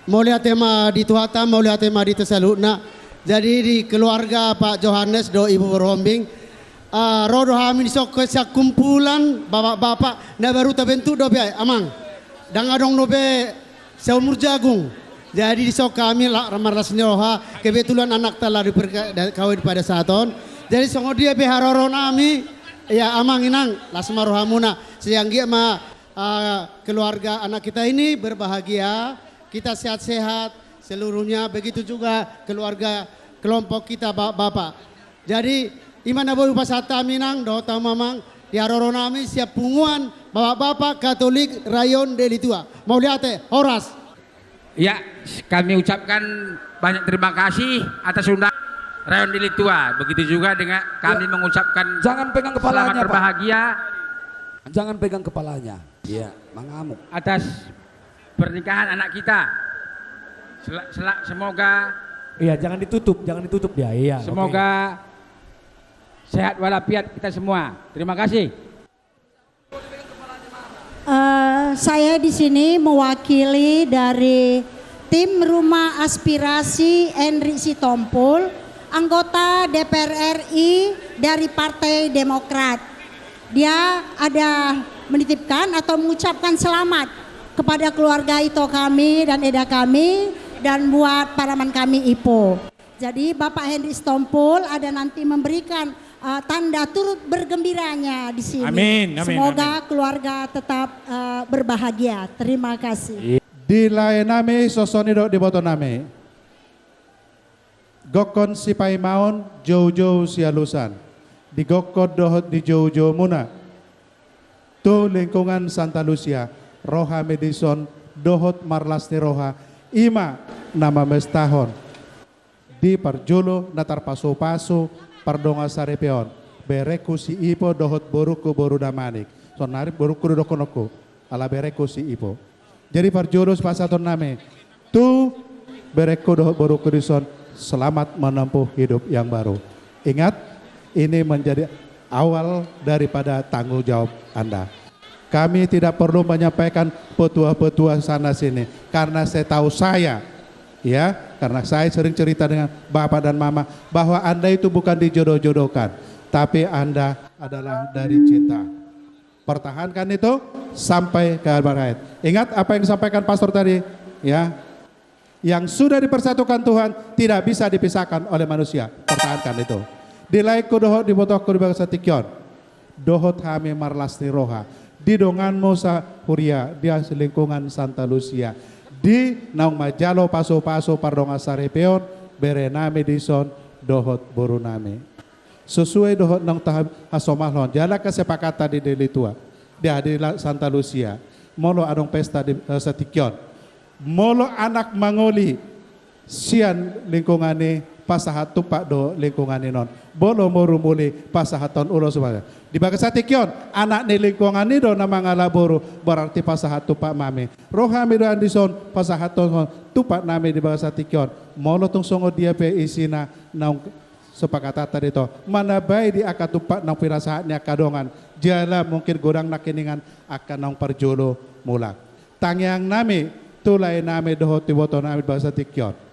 mau lihat tema di Tuhatam, mau lihat tema di Tesaluna. Jadi di keluarga Pak Johannes do Ibu Berhombing, rodo hamin sok sia kumpulan bapak-bapak na baru terbentuk do be amang. Dan adong do be seumur jagung. Jadi di sok kami ramarlas nyoha kebetulan anak telah kawin pada saat tahun. Jadi songo dia be haroro nami ya amang inang lasma rohamuna sehingga ma keluarga anak kita ini berbahagia, kita sehat-sehat seluruhnya, begitu juga keluarga kelompok kita bapak. Jadi imana boleh pasata minang dota mamang di aroronami siap punguan bapak-bapak Katolik Rayon Deli Tua. Mau lihat Horas. Ya, kami ucapkan banyak terima kasih atas undangan Rayon Deli Tua. Begitu juga dengan kami mengucapkan jangan pegang kepalanya, selamat berbahagia. Pak. Jangan pegang kepalanya. Iya, mengamuk. Atas pernikahan anak kita. Semoga iya jangan ditutup dia. Iya. Semoga sehat walafiat kita semua. Terima kasih. Saya di sini mewakili dari tim Rumah Aspirasi Henry Sitompul, anggota DPR RI dari Partai Demokrat. Dia ada menitipkan atau mengucapkan selamat kepada keluarga Ito kami dan Eda kami dan buat paraman kami Ipo. Jadi Bapak Henry Sitompul ada nanti memberikan tanda turut bergembiranya di sini. Amin. Semoga keluarga tetap berbahagia. Terima kasih. Di lain nami sosonido di boto nami. Gokon sipai maon jauh-jauh sialusan. Di gokod dohot di jauh-jauh muna. Tu lingkungan Santa Lucia. Roha Medison dohot marlasti roha. Ima nama mestahon. Di parjolo natar paso-paso. Pardonga sarepeon. Bereku si ipo dohot boruku boru damanik. Sonari boruku dokonoko. Ala bereku si ipo. Jadi parjolo pasaton name. Tu bereku dohot boruku dison. Selamat menempuh hidup yang baru. Ingat, ini menjadi awal daripada tanggung jawab Anda. Kami tidak perlu menyampaikan petua-petua sana sini. Karena saya tahu ya, karena saya sering cerita dengan Bapak dan Mama bahwa Anda itu bukan dijodoh-jodohkan, tapi Anda adalah dari cinta. Pertahankan itu sampai ke akhir hayat. Ingat apa yang disampaikan pastor tadi, ya. Yang sudah dipersatukan Tuhan tidak bisa dipisahkan oleh manusia. Pertahankan itu. Dilaiku dohot dibotohku di bangsa tikion. Dohot hami marlasti roha. Di dongan Mosa Huria, dia lingkungan Santa Lucia. Di naung majalo paso-paso pardonga sarepeon berename dison dohot boruname. Sesuai dohot nang tahap hasomahlon jala kesepakatan di Deli Tua. Dia di Santa Lucia. Molo adong pesta di Satikyon. Molo anak mangoli sian lingkungane pasahat tupak do lingkungane non. Bolo morumuli pasahaton ulo sebagai. Di bagas Satikyon anak ni lingkungane do na mga laboro berarti pasahat tupak mame. Roha mido andison pasahaton tupak name di bagas Satikyon. Molo tung songo dia pe isina naung sepakatata dito. Manabay di akatupak ng pirasahatnya kadongan. Jala mungkin godang nakiningan akan naung parjolo mulak. Tangyang nami tulay nami dohot tiboto nami di bagas Satikyon.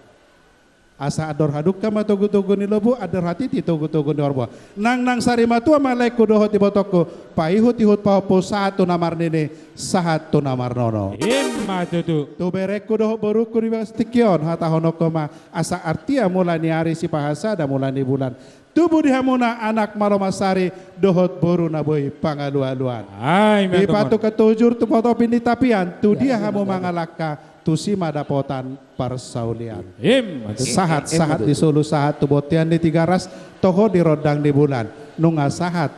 Asa ador haduk kama tugu-tugu ni lobo ador hati ti tugu-tugu ni orbo. Nang sarima tua malay kudohot ti botoko paihut-ihut paupo satu namar nini satu namar nono. Imma tutu. Tu berek kudohot boruku di bastikyon hata honokoma asa artia mula ni hari si pahasa da mula ni bulan. Tubuh dihamuna anak malomasari dohot boru naboy pangaluan-luan. Ay, di patu ketujur tu foto pindi tapian tu dia hamu mangalaka tu si madapotan persaulian. Sahat di sulu sahat tu botian di tiga ras toho di rodang di bulan nunga sahat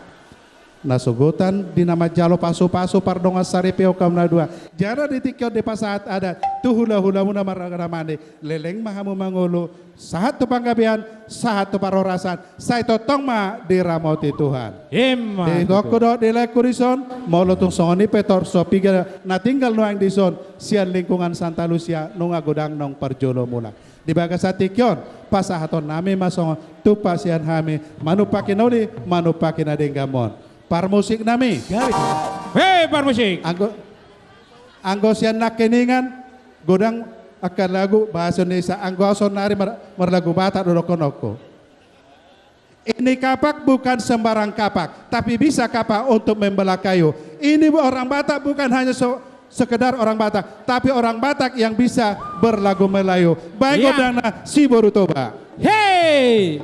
nasugutan di nama jalo pasu-pasu pardonga saripeo kamna dua jara di tikyo di pasahat ada tu hula-hula muna maragamane leleng mahamu mangulu sahat tu panggabian sahat tu parorasan say totong ma di ramoti Tuhan di dokudo di lekurison molo tung songoni petor so piga na tinggal nuang dison sian lingkungan Santa Lucia nunga godang nong parjolo mula di bagas atikyon pasahaton nami masong tu pasian hami manupakin noli manupakin adenggamon par musik nami. Hei par musik. Anggo sian nakeningan godang akan lagu bahasa Indonesia anggo sonari merlagu Batak dodoko-noko. Ini kapak bukan sembarang kapak, tapi bisa kapak untuk membelah kayu. Ini orang Batak bukan hanya sekedar orang Batak, tapi orang Batak yang bisa berlagu Melayu. Baik Dana si Borutoba. Hey!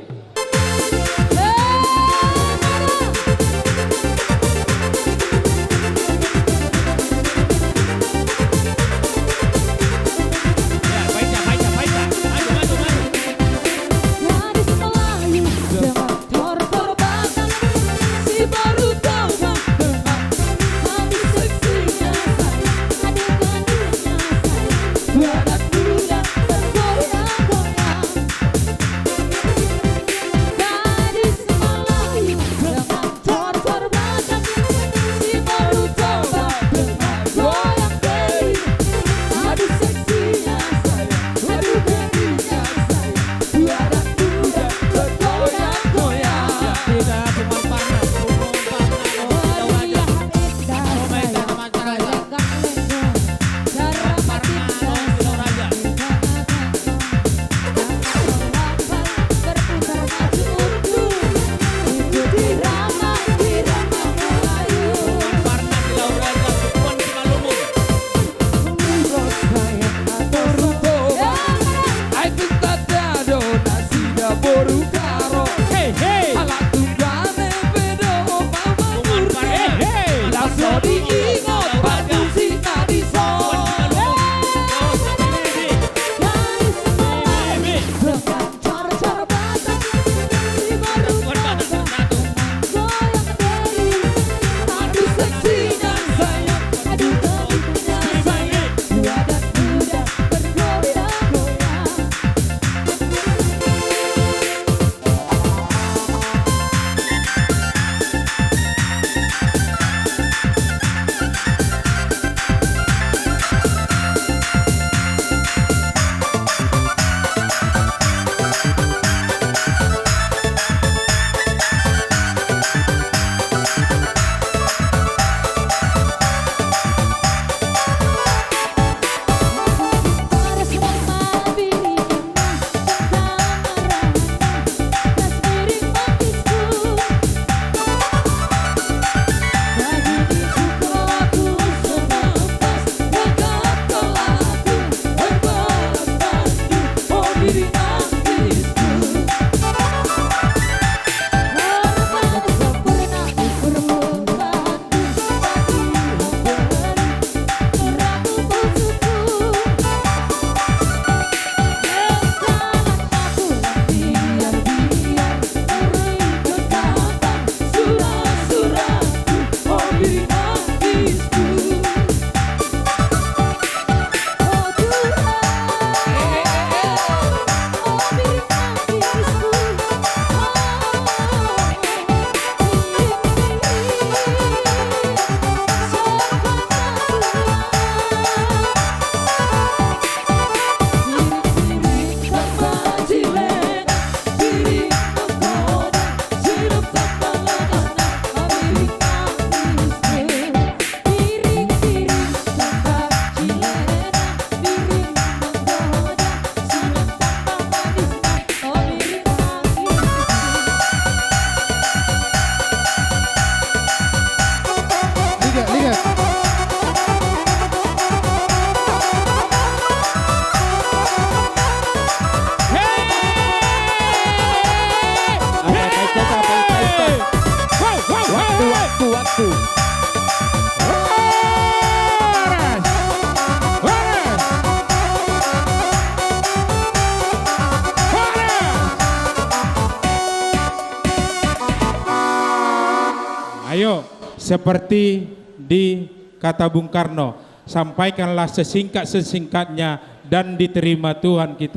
Ayo, seperti di kata Bung Karno, sampaikanlah sesingkat-sesingkatnya dan diterima Tuhan kita